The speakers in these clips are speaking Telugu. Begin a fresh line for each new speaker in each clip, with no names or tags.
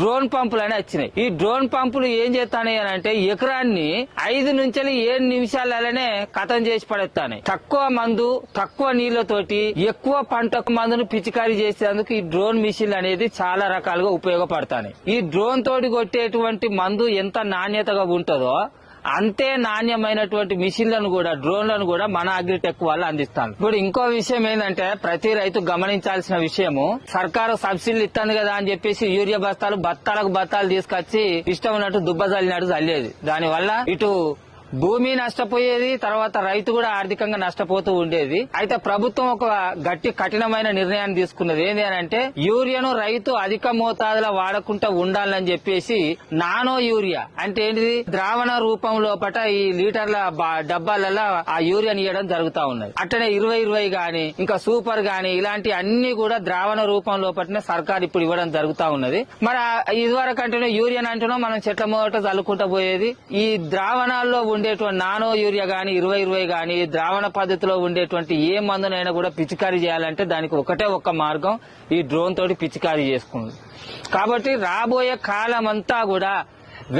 డ్రోన్ పంపులు అని వచ్చినాయి. ఈ డ్రోన్ పంపులు ఏం చేస్తాయి అని అంటే ఎకరాన్ని 5 నుంచి 7 నిమిషాలనే కథం చేసి పడేస్తాయి. తక్కువ మందు తక్కువ నీళ్లతోటి ఎక్కువ పంటకు మందును పిచికారీ చేసేందుకు ఈ డ్రోన్ మిషన్ అనేది చాలా రకాలుగా ఉపయోగపడతాయి. ఈ డ్రోన్ తోటి కొట్టేటువంటి మందు ఎంత నాణ్యతగా ఉంటుందో అంతే నాణ్యమైనటువంటి మిషన్లను కూడా డ్రోన్లను కూడా మన అగ్రిటెక్ వాళ్ళు అందిస్తాను. ఇప్పుడు ఇంకో విషయం ఏంటంటే ప్రతి రైతు గమనించాల్సిన విషయము, సర్కారు సబ్సిడీలు ఇస్తుంది కదా అని చెప్పేసి యూరియా బస్తాలు బత్తాలు తీసుకొచ్చి ఇష్టం ఉన్నట్టు దుబ్బ చల్లినట్టు చల్లేది. దానివల్ల ఇటు భూమి నష్టపోయేది, తర్వాత రైతు కూడా ఆర్థికంగా నష్టపోతూ ఉండేది. అయితే ప్రభుత్వం ఒక గట్టి కఠినమైన నిర్ణయాన్ని తీసుకున్నది. ఏంటి అని అంటే యూరియాను రైతు అధిక మోతాదులో వాడకుండా ఉండాలని చెప్పేసి నానో యూరియా అంటే ఏంటిది, ద్రావణ రూపం లోపట ఈ లీటర్ల డబ్బాలలో ఆ యూరియాని ఇవ్వడం జరుగుతా ఉన్నది. అట్లనే 20 గాని ఇంకా సూపర్ గాని ఇలాంటి అన్ని కూడా ద్రావణ రూపం లోపటనే సర్కార్ ఇప్పుడు ఇవ్వడం జరుగుతా ఉన్నది. మరి ఇదివరకు అంటే యూరియా అంటున్నాం మనం చెట్ల మొదట చల్లుకుంటూ పోయేది. ఈ ద్రావణాల్లో ఉండేటువంటి నానో యూరియా గాని 20 గాని ద్రావణ పద్ధతిలో ఉండేటువంటి ఏ మందునైనా కూడా పిచికారీ చేయాలంటే దానికి ఒకటే ఒక్క మార్గం, ఈ డ్రోన్ తోటి పిచికారీ చేసుకుంది. కాబట్టి రాబోయే కాలం అంతా కూడా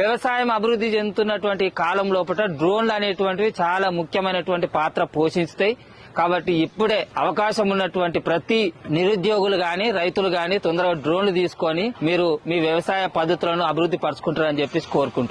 వ్యవసాయం అభివృద్ధి చెందుతున్నటువంటి కాలం లోపల డ్రోన్లు అనేటువంటివి చాలా ముఖ్యమైనటువంటి పాత్ర పోషిస్తాయి. కాబట్టి ఇప్పుడే అవకాశం ఉన్నటువంటి ప్రతి నిరుద్యోగులు గాని రైతులు గాని తొందరగా డ్రోన్లు తీసుకొని మీరు మీ వ్యవసాయ పద్ధతులను అభివృద్ధి పరుచుకుంటారని చెప్పేసి కోరుకుంటున్నారు.